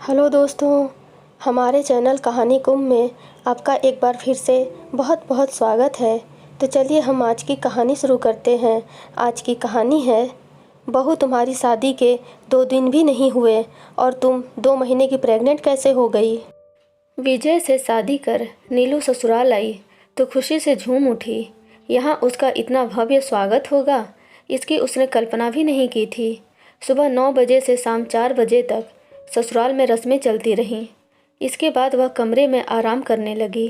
Hello दोस्तों, हमारे channel कहानी कुंभ में आपका एक बार फिर से बहुत बहुत स्वागत है। तो चलिए हम आज की कहानी शुरू करते हैं। आज की कहानी है बहू, तुम्हारी शादी के 2 दिन भी नहीं हुए और तुम 2 महीने की प्रेग्नेंट कैसे हो गई। विजय से शादी कर नीलू ससुराल आई तो खुशी से झूम उठी। यहाँ उसका इतना भव्य स्वागत होगा, इसकी उसने कल्पना भी नहीं की थी। सुबह 9 बजे से शाम 4 बजे तक ससुराल में रस्में चलती रहीं। इसके बाद वह कमरे में आराम करने लगी।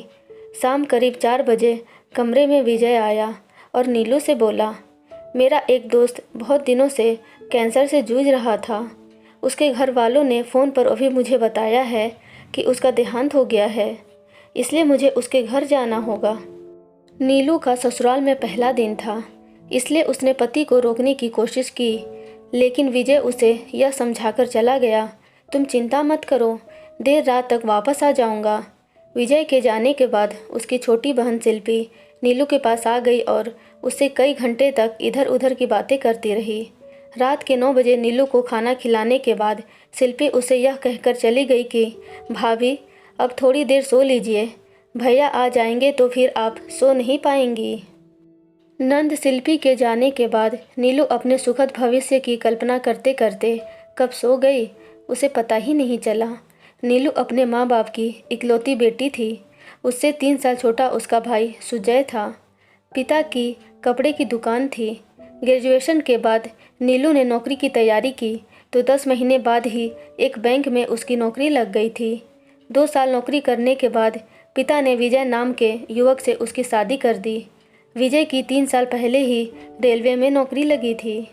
शाम करीब 4 बजे कमरे में विजय आया और नीलू से बोला, मेरा एक दोस्त बहुत दिनों से कैंसर से जूझ रहा था। उसके घर वालों ने फ़ोन पर अभी मुझे बताया है कि उसका देहांत हो गया है, इसलिए मुझे उसके घर जाना होगा। नीलू का ससुराल में पहला दिन था, इसलिए उसने पति को रोकने की कोशिश की, लेकिन विजय उसे यह समझाकर चला गया, तुम चिंता मत करो, देर रात तक वापस आ जाऊंगा। विजय के जाने के बाद उसकी छोटी बहन शिल्पी नीलू के पास आ गई और उससे कई घंटे तक इधर उधर की बातें करती रही। रात के 9 बजे नीलू को खाना खिलाने के बाद शिल्पी उसे यह कहकर चली गई कि भाभी, अब थोड़ी देर सो लीजिए, भैया आ जाएंगे तो फिर आप सो नहीं पाएंगी। नंद शिल्पी के जाने के बाद नीलू अपने सुखद भविष्य की कल्पना करते करते कब सो गई उसे पता ही नहीं चला। नीलू अपने माँ बाप की इकलौती बेटी थी। उससे 3 साल छोटा उसका भाई सुजय था। पिता की कपड़े की दुकान थी। ग्रेजुएशन के बाद नीलू ने नौकरी की तैयारी की तो 10 महीने बाद ही एक बैंक में उसकी नौकरी लग गई थी। 2 साल नौकरी करने के बाद पिता ने विजय नाम के युवक से उसकी शादी कर दी। विजय की 3 साल पहले ही रेलवे में नौकरी लगी थी।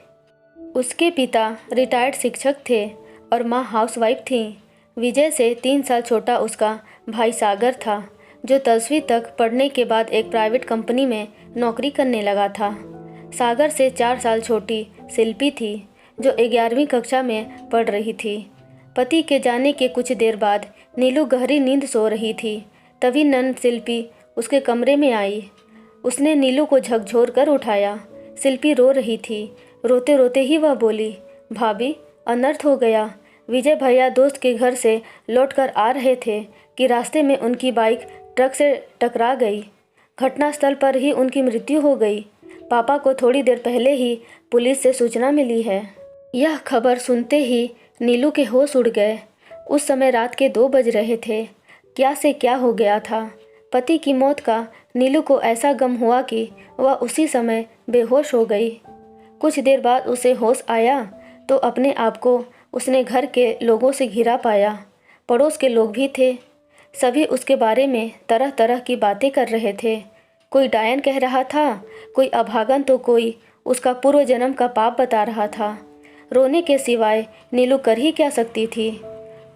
उसके पिता रिटायर्ड शिक्षक थे और माँ हाउसवाइफ थीं। विजय से 3 साल छोटा उसका भाई सागर था, जो 10वीं तक पढ़ने के बाद एक प्राइवेट कंपनी में नौकरी करने लगा था। सागर से 4 साल छोटी शिल्पी थी, जो 11वीं कक्षा में पढ़ रही थी। पति के जाने के कुछ देर बाद नीलू गहरी नींद सो रही थी। तभी नंद शिल्पी उसके कमरे में आई। उसने नीलू को झकझोर कर उठाया। शिल्पी रो रही थी। रोते रोते ही वह बोली, भाभी, अनर्थ हो गया। विजय भैया दोस्त के घर से लौटकर आ रहे थे कि रास्ते में उनकी बाइक ट्रक से टकरा गई। घटनास्थल पर ही उनकी मृत्यु हो गई। पापा को थोड़ी देर पहले ही पुलिस से सूचना मिली है। यह खबर सुनते ही नीलू के होश उड़ गए। उस समय रात के 2 बज रहे थे। क्या से क्या हो गया था। पति की मौत का नीलू को ऐसा गम हुआ कि वह उसी समय बेहोश हो गई। कुछ देर बाद उसे होश आया तो अपने आप को उसने घर के लोगों से घिरा पाया। पड़ोस के लोग भी थे। सभी उसके बारे में तरह तरह की बातें कर रहे थे। कोई डायन कह रहा था, कोई अभागन तो कोई उसका पूर्व जन्म का पाप बता रहा था। रोने के सिवाय नीलू कर ही क्या सकती थी।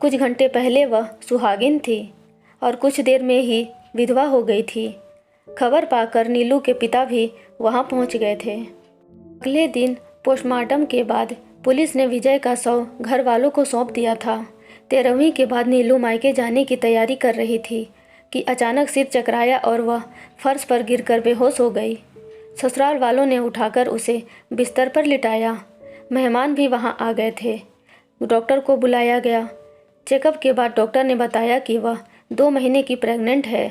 कुछ घंटे पहले वह सुहागिन थी और कुछ देर में ही विधवा हो गई थी। खबर पाकर नीलू के पिता भी वहां पहुंच गए थे। अगले दिन पोस्टमार्टम के बाद पुलिस ने विजय का शव घर वालों को सौंप दिया था। 13वीं के बाद नीलू मायके जाने की तैयारी कर रही थी कि अचानक सिर चकराया और वह फर्श पर गिरकर बेहोश हो गई। ससुराल वालों ने उठाकर उसे बिस्तर पर लिटाया। मेहमान भी वहां आ गए थे। डॉक्टर को बुलाया गया। चेकअप के बाद डॉक्टर ने बताया कि वह 2 महीने की प्रेग्नेंट है,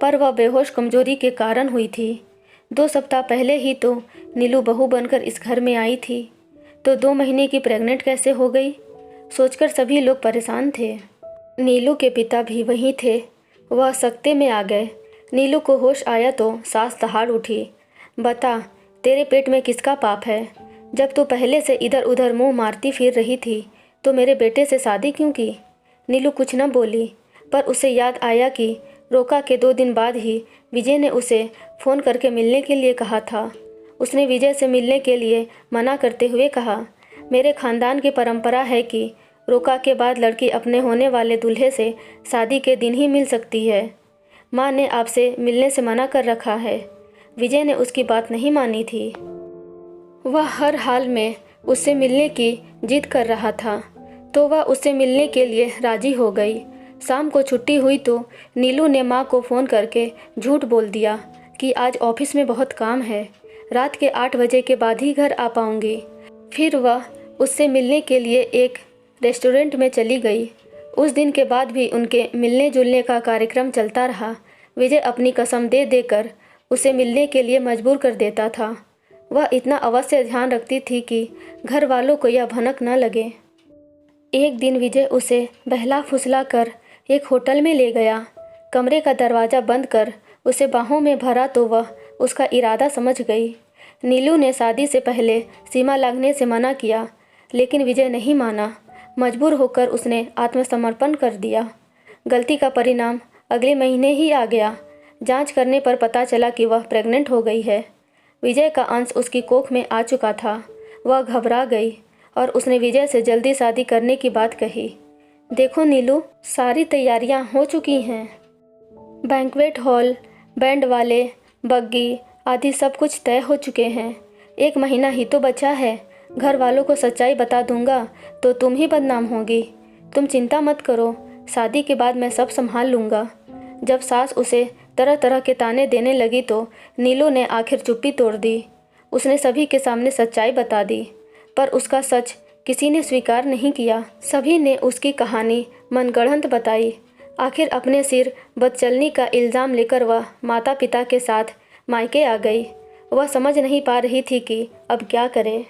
पर वह बेहोश कमजोरी के कारण हुई थी। 2 सप्ताह पहले ही तो नीलू बहू बनकर इस घर में आई थी, तो 2 महीने की प्रेग्नेंट कैसे हो गई, सोचकर सभी लोग परेशान थे। नीलू के पिता भी वहीं थे। वह सकते में आ गए। नीलू को होश आया तो सांस दहाड़ उठी। बता, तेरे पेट में किसका पाप है? जब तू पहले से इधर उधर मुंह मारती फिर रही थी तो मेरे बेटे से शादी क्यों की? नीलू कुछ न बोली, पर उसे याद आया कि रोका के 2 दिन बाद ही विजय ने उसे फ़ोन करके मिलने के लिए कहा था। उसने विजय से मिलने के लिए मना करते हुए कहा, मेरे खानदान की परंपरा है कि रोका के बाद लड़की अपने होने वाले दूल्हे से शादी के दिन ही मिल सकती है। माँ ने आपसे मिलने से मना कर रखा है। विजय ने उसकी बात नहीं मानी थी। वह हर हाल में उससे मिलने की जिद कर रहा था, तो वह उससे मिलने के लिए राजी हो गई। शाम को छुट्टी हुई तो नीलू ने माँ को फ़ोन करके झूठ बोल दिया कि आज ऑफिस में बहुत काम है, रात के 8 बजे के बाद ही घर आ पाऊंगी। फिर वह उससे मिलने के लिए एक रेस्टोरेंट में चली गई। उस दिन के बाद भी उनके मिलने जुलने का कार्यक्रम चलता रहा। विजय अपनी कसम दे देकर उसे मिलने के लिए मजबूर कर देता था। वह इतना अवश्य ध्यान रखती थी कि घर वालों को यह भनक न लगे। एक दिन विजय उसे बहला फुसला कर एक होटल में ले गया। कमरे का दरवाज़ा बंद कर उसे बाहों में भरा तो वह उसका इरादा समझ गई। नीलू ने शादी से पहले सीमा लांघने से मना किया, लेकिन विजय नहीं माना। मजबूर होकर उसने आत्मसमर्पण कर दिया। गलती का परिणाम अगले महीने ही आ गया। जांच करने पर पता चला कि वह प्रेग्नेंट हो गई है। विजय का अंश उसकी कोख में आ चुका था। वह घबरा गई और उसने विजय से जल्दी शादी करने की बात कही। देखो नीलू, सारी तैयारियां हो चुकी हैं। बैंक्वेट हॉल, बैंड वाले, बग्गी आदि सब कुछ तय हो चुके हैं। 1 महीना ही तो बचा है। घर वालों को सच्चाई बता दूंगा तो तुम ही बदनाम होगी। तुम चिंता मत करो, शादी के बाद मैं सब संभाल लूँगा। जब सास उसे तरह तरह के ताने देने लगी तो नीलू ने आखिर चुप्पी तोड़ दी। उसने सभी के सामने सच्चाई बता दी, पर उसका सच किसी ने स्वीकार नहीं किया। सभी ने उसकी कहानी मनगढ़ंत बताई। आखिर अपने सिर बदचलनी का इल्ज़ाम लेकर वह माता पिता के साथ मायके आ गई। वह समझ नहीं पा रही थी कि अब क्या करे।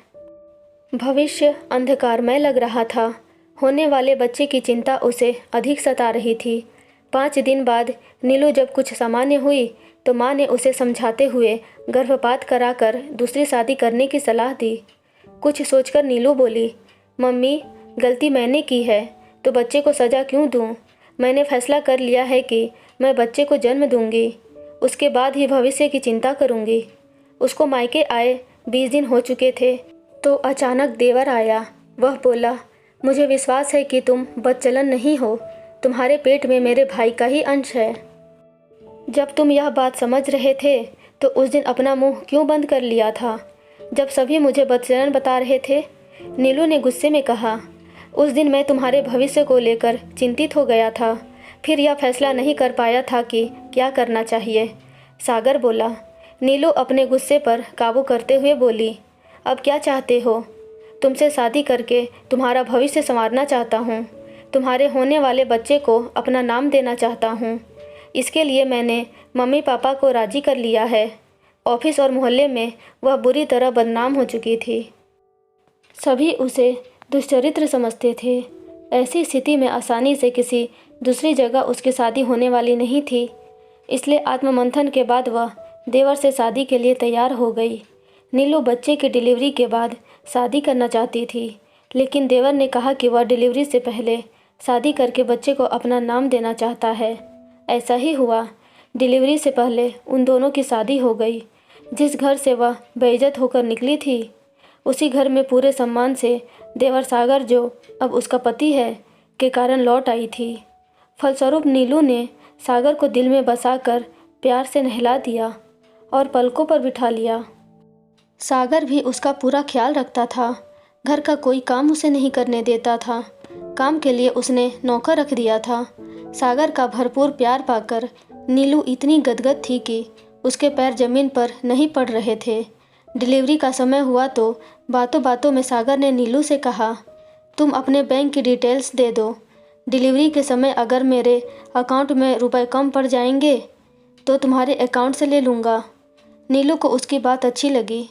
भविष्य अंधकारमय लग रहा था। होने वाले बच्चे की चिंता उसे अधिक सता रही थी। 5 दिन बाद नीलू जब कुछ सामान्य हुई तो माँ ने उसे समझाते हुए गर्भपात कराकर दूसरी शादी करने की सलाह दी। कुछ सोचकर नीलू बोली, मम्मी, गलती मैंने की है तो बच्चे को सज़ा क्यों दूँ? मैंने फैसला कर लिया है कि मैं बच्चे को जन्म दूंगी, उसके बाद ही भविष्य की चिंता करूंगी। उसको मायके आए 20 दिन हो चुके थे तो अचानक देवर आया। वह बोला, मुझे विश्वास है कि तुम बदचलन नहीं हो। तुम्हारे पेट में मेरे भाई का ही अंश है। जब तुम यह बात समझ रहे थे तो उस दिन अपना मुंह क्यों बंद कर लिया था, जब सभी मुझे बदचलन बता रहे थे? नीलू ने गुस्से में कहा, उस दिन मैं तुम्हारे भविष्य को लेकर चिंतित हो गया था, फिर यह फैसला नहीं कर पाया था कि क्या करना चाहिए। सागर बोला। नीलू अपने गुस्से पर काबू करते हुए बोली, अब क्या चाहते हो? तुमसे शादी करके तुम्हारा भविष्य संवारना चाहता हूँ। तुम्हारे होने वाले बच्चे को अपना नाम देना चाहता हूँ। इसके लिए मैंने मम्मी पापा को राजी कर लिया है। ऑफिस और मोहल्ले में वह बुरी तरह बदनाम हो चुकी थी। सभी उसे दुष्चरित्र समझते थे। ऐसी स्थिति में आसानी से किसी दूसरी जगह उसकी शादी होने वाली नहीं थी। इसलिए आत्ममंथन के बाद वह देवर से शादी के लिए तैयार हो गई। नीलू बच्चे की डिलीवरी के बाद शादी करना चाहती थी, लेकिन देवर ने कहा कि वह डिलीवरी से पहले शादी करके बच्चे को अपना नाम देना चाहता है। ऐसा ही हुआ। डिलीवरी से पहले उन दोनों की शादी हो गई। जिस घर से वह बेइज्जत होकर निकली थी, उसी घर में पूरे सम्मान से देवर सागर, जो अब उसका पति है, के कारण लौट आई थी। फलस्वरूप नीलू ने सागर को दिल में बसाकर प्यार से नहला दिया और पलकों पर बिठा लिया। सागर भी उसका पूरा ख्याल रखता था। घर का कोई काम उसे नहीं करने देता था। काम के लिए उसने नौकर रख दिया था। सागर का भरपूर प्यार पाकर नीलू इतनी गदगद थी कि उसके पैर जमीन पर नहीं पड़ रहे थे। डिलीवरी का समय हुआ तो बातों बातों में सागर ने नीलू से कहा, तुम अपने बैंक की डिटेल्स दे दो। डिलीवरी के समय अगर मेरे अकाउंट में रुपए कम पड़ जाएंगे तो तुम्हारे अकाउंट से ले लूँगा। नीलू को उसकी बात अच्छी लगी।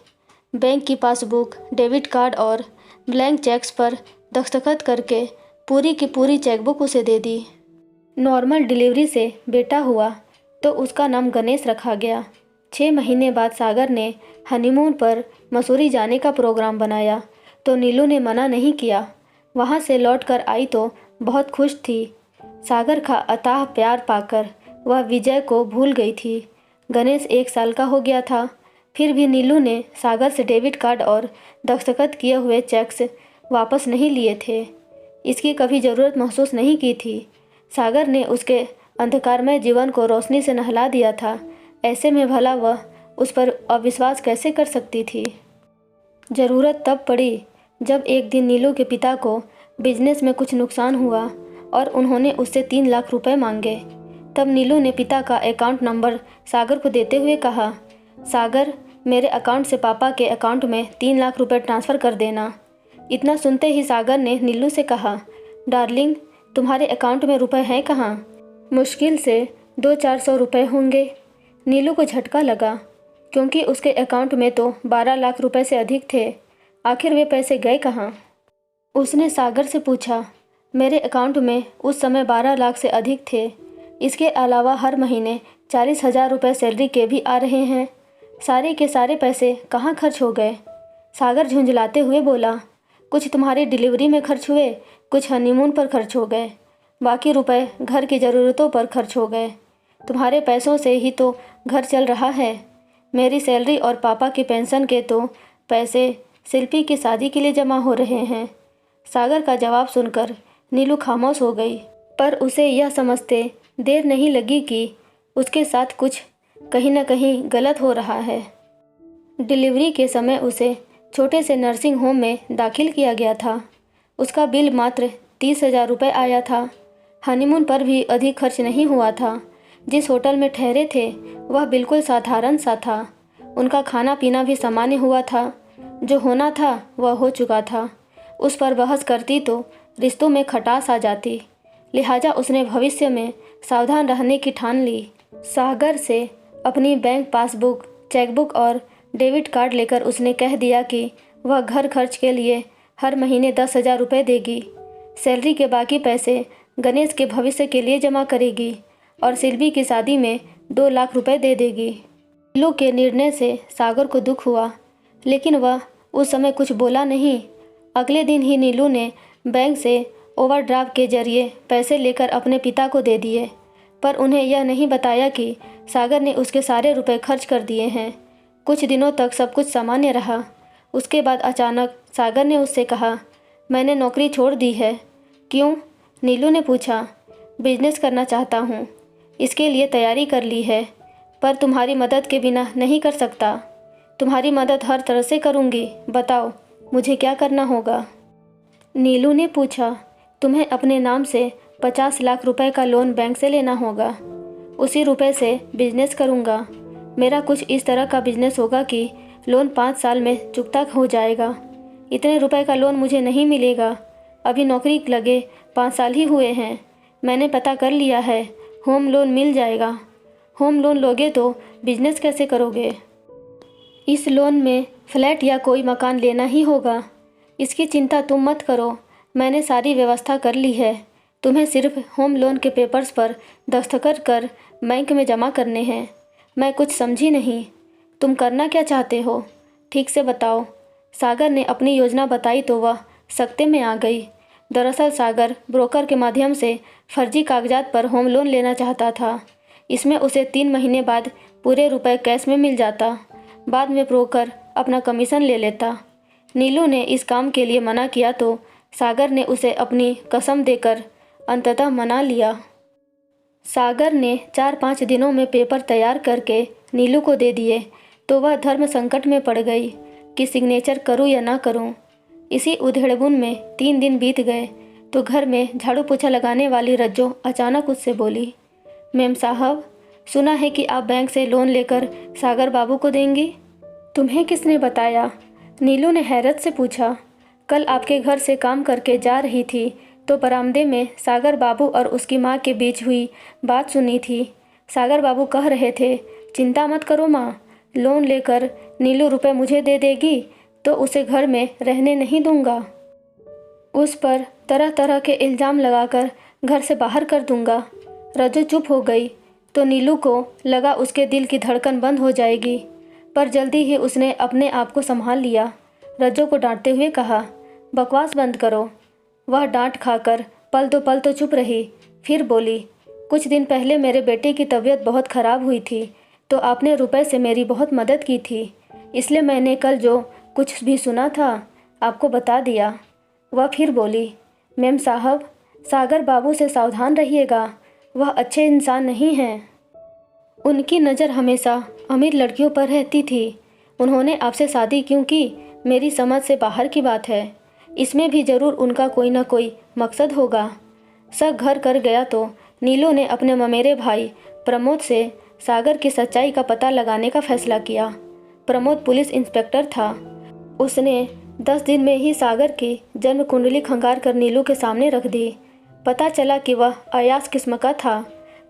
बैंक की पासबुक, डेबिट कार्ड और ब्लैंक चेक्स पर दस्तखत करके पूरी की पूरी चेकबुक उसे दे दी। नॉर्मल डिलीवरी से बेटा हुआ तो उसका नाम गणेश रखा गया। 6 महीने बाद सागर ने हनीमून पर मसूरी जाने का प्रोग्राम बनाया तो नीलू ने मना नहीं किया। वहाँ से लौट कर आई तो बहुत खुश थी। सागर का अथाह प्यार पाकर वह विजय को भूल गई थी। गणेश 1 साल का हो गया था। फिर भी नीलू ने सागर से डेबिट कार्ड और दस्तखत किए हुए चेक्स वापस नहीं लिए थे। इसकी कभी ज़रूरत महसूस नहीं की थी। सागर ने उसके अंधकारमय जीवन को रोशनी से नहला दिया था। ऐसे में भला वह उस पर अविश्वास कैसे कर सकती थी? ज़रूरत तब पड़ी जब एक दिन नीलू के पिता को बिजनेस में कुछ नुकसान हुआ और उन्होंने उससे 3 लाख रुपए मांगे। तब नीलू ने पिता का अकाउंट नंबर सागर को देते हुए कहा, सागर, मेरे अकाउंट से पापा के अकाउंट में 3 लाख रुपए ट्रांसफ़र कर देना। इतना सुनते ही सागर ने नीलू से कहा, डार्लिंग, तुम्हारे अकाउंट में रुपए हैं कहाँ? मुश्किल से 200-400 रुपए होंगे। नीलू को झटका लगा क्योंकि उसके अकाउंट में तो 12 लाख रुपए से अधिक थे। आखिर वे पैसे गए कहाँ? उसने सागर से पूछा। मेरे अकाउंट में उस समय 12 लाख से अधिक थे। इसके अलावा हर महीने 40,000 रुपये सैलरी के भी आ रहे हैं। सारे के सारे पैसे कहाँ खर्च हो गए? सागर झुंझलाते हुए बोला। कुछ तुम्हारी डिलीवरी में खर्च हुए, कुछ हनीमून पर खर्च हो गए, बाकी रुपए घर की ज़रूरतों पर खर्च हो गए। तुम्हारे पैसों से ही तो घर चल रहा है। मेरी सैलरी और पापा की पेंशन के तो पैसे शिल्पी की शादी के लिए जमा हो रहे हैं। सागर का जवाब सुनकर नीलू खामोश हो गई, पर उसे यह समझते देर नहीं लगी कि उसके साथ कुछ कहीं न कहीं गलत हो रहा है। डिलीवरी के समय उसे छोटे से नर्सिंग होम में दाखिल किया गया था। उसका बिल मात्र 30,000 रुपये आया था। हनीमून पर भी अधिक खर्च नहीं हुआ था। जिस होटल में ठहरे थे वह बिल्कुल साधारण सा था। उनका खाना पीना भी सामान्य हुआ था। जो होना था वह हो चुका था। उस पर बहस करती तो रिश्तों में खटास आ जाती। लिहाजा उसने भविष्य में सावधान रहने की ठान ली। सागर से अपनी बैंक पासबुक, चेकबुक और डेबिट कार्ड लेकर उसने कह दिया कि वह घर खर्च के लिए हर महीने 10,000 रुपये देगी। सैलरी के बाकी पैसे गणेश के भविष्य के लिए जमा करेगी और शिल्पी की शादी में 2 लाख रुपए दे देगी। नीलू के निर्णय से सागर को दुख हुआ, लेकिन वह उस समय कुछ बोला नहीं। अगले दिन ही नीलू ने बैंक से ओवरड्राफ्ट के जरिए पैसे लेकर अपने पिता को दे दिए, पर उन्हें यह नहीं बताया कि सागर ने उसके सारे रुपए खर्च कर दिए हैं। कुछ दिनों तक सब कुछ सामान्य रहा। उसके बाद अचानक सागर ने उससे कहा, मैंने नौकरी छोड़ दी है। क्यों? नीलू ने पूछा। बिजनेस करना चाहता हूँ, इसके लिए तैयारी कर ली है, पर तुम्हारी मदद के बिना नहीं कर सकता। तुम्हारी मदद हर तरह से करूँगी, बताओ मुझे क्या करना होगा? नीलू ने पूछा। तुम्हें अपने नाम से 50 लाख रुपए का लोन बैंक से लेना होगा। उसी रुपए से बिजनेस करूँगा। मेरा कुछ इस तरह का बिजनेस होगा कि लोन 5 साल में चुकता हो जाएगा। इतने रुपए का लोन मुझे नहीं मिलेगा। अभी नौकरी लगे 5 साल ही हुए हैं। मैंने पता कर लिया है, होम लोन मिल जाएगा। होम लोन लोगे तो बिजनेस कैसे करोगे? इस लोन में फ्लैट या कोई मकान लेना ही होगा। इसकी चिंता तुम मत करो, मैंने सारी व्यवस्था कर ली है। तुम्हें सिर्फ होम लोन के पेपर्स पर दस्तखत कर बैंक में जमा करने हैं। मैं कुछ समझी नहीं, तुम करना क्या चाहते हो? ठीक से बताओ। सागर ने अपनी योजना बताई तो वह सकते में आ गई। दरअसल सागर ब्रोकर के माध्यम से फर्जी कागजात पर होम लोन लेना चाहता था। इसमें उसे 3 महीने बाद पूरे रुपए कैश में मिल जाता। बाद में ब्रोकर अपना कमीशन ले लेता। नीलू ने इस काम के लिए मना किया तो सागर ने उसे अपनी कसम देकर अंततः मना लिया। सागर ने 4-5 दिनों में पेपर तैयार करके नीलू को दे दिए तो वह धर्म संकट में पड़ गई कि सिग्नेचर करूं या ना करूं। इसी उधेड़बुन में 3 दिन बीत गए तो घर में झाड़ू पोछा लगाने वाली रज्जो अचानक उससे बोली, मैम साहब, सुना है कि आप बैंक से लोन लेकर सागर बाबू को देंगी। तुम्हें किसने बताया? नीलू ने हैरत से पूछा। कल आपके घर से काम करके जा रही थी तो बरामदे में सागर बाबू और उसकी माँ के बीच हुई बात सुनी थी। सागर बाबू कह रहे थे, चिंता मत करो माँ, लोन लेकर नीलू रुपए मुझे दे देगी तो उसे घर में रहने नहीं दूंगा। उस पर तरह तरह के इल्ज़ाम लगाकर घर से बाहर कर दूंगा। रज्जो चुप हो गई तो नीलू को लगा उसके दिल की धड़कन बंद हो जाएगी, पर जल्दी ही उसने अपने आप को संभाल लिया। रज्जो को डांटते हुए कहा, बकवास बंद करो। वह डांट खाकर पल तो चुप रही, फिर बोली, कुछ दिन पहले मेरे बेटे की तबीयत बहुत ख़राब हुई थी तो आपने रुपए से मेरी बहुत मदद की थी, इसलिए मैंने कल जो कुछ भी सुना था आपको बता दिया। वह फिर बोली, मैम साहब, सागर बाबू से सावधान रहिएगा, वह अच्छे इंसान नहीं हैं। उनकी नज़र हमेशा अमीर लड़कियों पर रहती थी। उन्होंने आपसे शादी क्यों की, मेरी समझ से बाहर की बात है। इसमें भी ज़रूर उनका कोई ना कोई मकसद होगा। सब घर कर गया तो नीलू ने अपने ममेरे भाई प्रमोद से सागर की सच्चाई का पता लगाने का फैसला किया। प्रमोद पुलिस इंस्पेक्टर था। उसने 10 दिन में ही सागर की जन्म कुंडली खंगार कर नीलू के सामने रख दी। पता चला कि वह अयाज किस्म का था।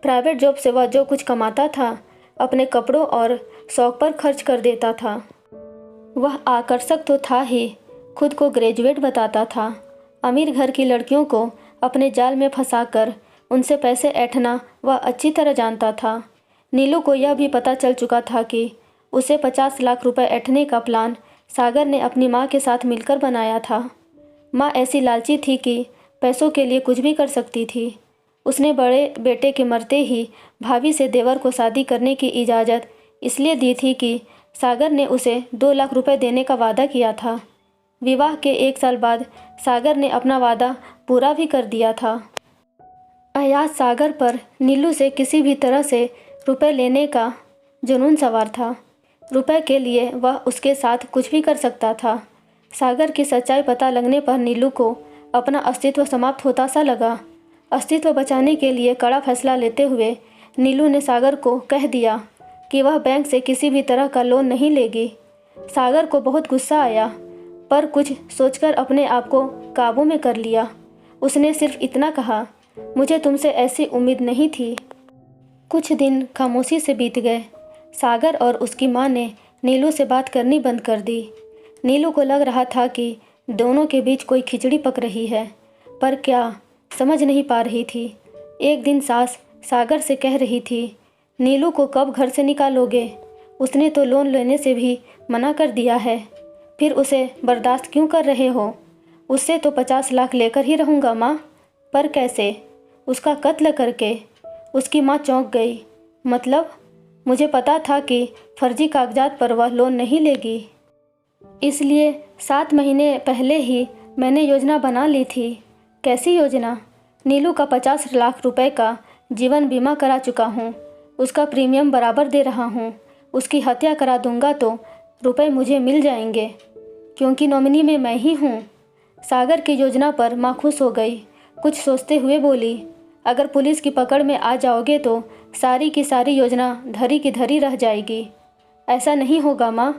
प्राइवेट जॉब से वह जो कुछ कमाता था अपने कपड़ों और शौक पर खर्च कर देता था। वह आकर्षक तो था ही, खुद को ग्रेजुएट बताता था। अमीर घर की लड़कियों को अपने जाल में फंसाकर उनसे पैसे ऐंठना वह अच्छी तरह जानता था। नीलू को यह भी पता चल चुका था कि उसे 50 लाख रुपए ऐंठने का प्लान सागर ने अपनी माँ के साथ मिलकर बनाया था। माँ ऐसी लालची थी कि पैसों के लिए कुछ भी कर सकती थी। उसने बड़े बेटे के मरते ही भाभी से देवर को शादी करने की इजाज़त इसलिए दी थी कि सागर ने उसे 2 लाख रुपए देने का वादा किया था। विवाह के 1 साल बाद सागर ने अपना वादा पूरा भी कर दिया था। अयाज सागर पर नीलू से किसी भी तरह से रुपए लेने का जुनून सवार था। रुपए के लिए वह उसके साथ कुछ भी कर सकता था। सागर की सच्चाई पता लगने पर नीलू को अपना अस्तित्व समाप्त होता सा लगा। अस्तित्व बचाने के लिए कड़ा फैसला लेते हुए नीलू ने सागर को कह दिया कि वह बैंक से किसी भी तरह का लोन नहीं लेगी। सागर को बहुत गुस्सा आया, पर कुछ सोचकर अपने आप को काबू में कर लिया। उसने सिर्फ इतना कहा, मुझे तुमसे ऐसी उम्मीद नहीं थी। कुछ दिन खामोशी से बीत गए। सागर और उसकी माँ ने नीलू से बात करनी बंद कर दी। नीलू को लग रहा था कि दोनों के बीच कोई खिचड़ी पक रही है, पर क्या समझ नहीं पा रही थी। एक दिन सास सागर से कह रही थी, नीलू को कब घर से निकालोगे? उसने तो लोन लेने से भी मना कर दिया है, फिर उसे बर्दाश्त क्यों कर रहे हो? उससे तो 50 लाख लेकर ही रहूँगा माँ। पर कैसे? उसका कत्ल करके? उसकी माँ चौंक गई। मतलब? मुझे पता था कि फर्जी कागजात पर वह लोन नहीं लेगी, इसलिए 7 महीने पहले ही मैंने योजना बना ली थी। कैसी योजना? नीलू का 50 लाख रुपए का जीवन बीमा करा चुका हूँ, उसका प्रीमियम बराबर दे रहा हूँ। उसकी हत्या करा दूंगा तो रुपए मुझे मिल जाएंगे, क्योंकि नॉमिनी में मैं ही हूँ। सागर की योजना पर माँ खुश हो गई। कुछ सोचते हुए बोली, अगर पुलिस की पकड़ में आ जाओगे तो सारी की सारी योजना धरी की धरी रह जाएगी। ऐसा नहीं होगा माँ,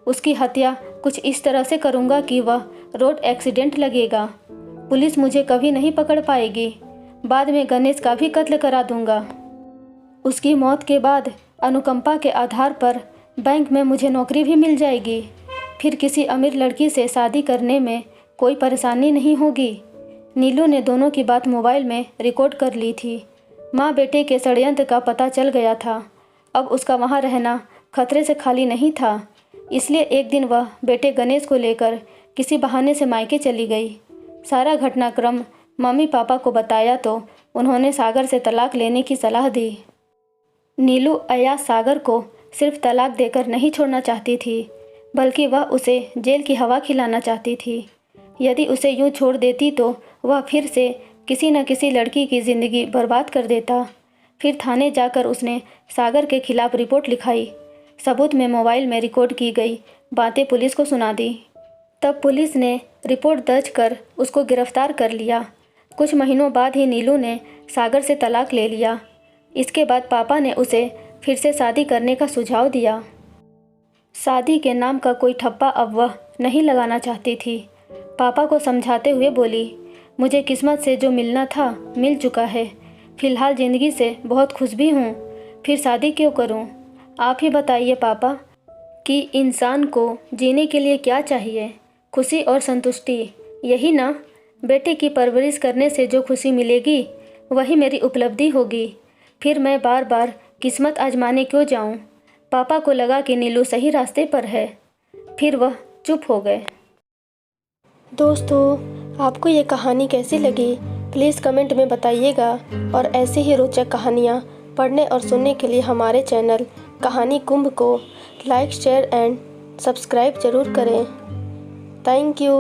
उसकी हत्या कुछ इस तरह से करूँगा कि वह रोड एक्सीडेंट लगेगा, पुलिस मुझे कभी नहीं पकड़ पाएगी। बाद में गणेश का भी कत्ल करा दूंगा। उसकी मौत के बाद अनुकंपा के आधार पर बैंक में मुझे नौकरी भी मिल जाएगी। फिर किसी अमीर लड़की से शादी करने में कोई परेशानी नहीं होगी। नीलू ने दोनों की बात मोबाइल में रिकॉर्ड कर ली थी। माँ बेटे के षड्यंत्र का पता चल गया था। अब उसका वहाँ रहना खतरे से खाली नहीं था, इसलिए एक दिन वह बेटे गणेश को लेकर किसी बहाने से मायके चली गई। सारा घटनाक्रम मम्मी पापा को बताया तो उन्होंने सागर से तलाक लेने की सलाह दी। नीलू अयाज सागर को सिर्फ तलाक देकर नहीं छोड़ना चाहती थी, बल्कि वह उसे जेल की हवा खिलाना चाहती थी। यदि उसे यूं छोड़ देती तो वह फिर से किसी न किसी लड़की की ज़िंदगी बर्बाद कर देता। फिर थाने जाकर उसने सागर के खिलाफ रिपोर्ट लिखाई। सबूत में मोबाइल में रिकॉर्ड की गई बातें पुलिस को सुना दी। तब पुलिस ने रिपोर्ट दर्ज कर उसको गिरफ्तार कर लिया। कुछ महीनों बाद ही नीलू ने सागर से तलाक ले लिया। इसके बाद पापा ने उसे फिर से शादी करने का सुझाव दिया। शादी के नाम का कोई ठप्पा अब वह नहीं लगाना चाहती थी। पापा को समझाते हुए बोली, मुझे किस्मत से जो मिलना था मिल चुका है। फ़िलहाल ज़िंदगी से बहुत खुश भी हूँ, फिर शादी क्यों करूँ? आप ही बताइए पापा कि इंसान को जीने के लिए क्या चाहिए? खुशी और संतुष्टि, यही ना? बेटे की परवरिश करने से जो खुशी मिलेगी वही मेरी उपलब्धि होगी। फिर मैं बार बार किस्मत आजमाने क्यों जाऊं? पापा को लगा कि नीलू सही रास्ते पर है। फिर वह चुप हो गए। दोस्तों, आपको ये कहानी कैसी लगी प्लीज़ कमेंट में बताइएगा, और ऐसे ही रोचक कहानियाँ पढ़ने और सुनने के लिए हमारे चैनल कहानी कुंभ को लाइक शेयर एंड सब्सक्राइब ज़रूर करें। Thank you.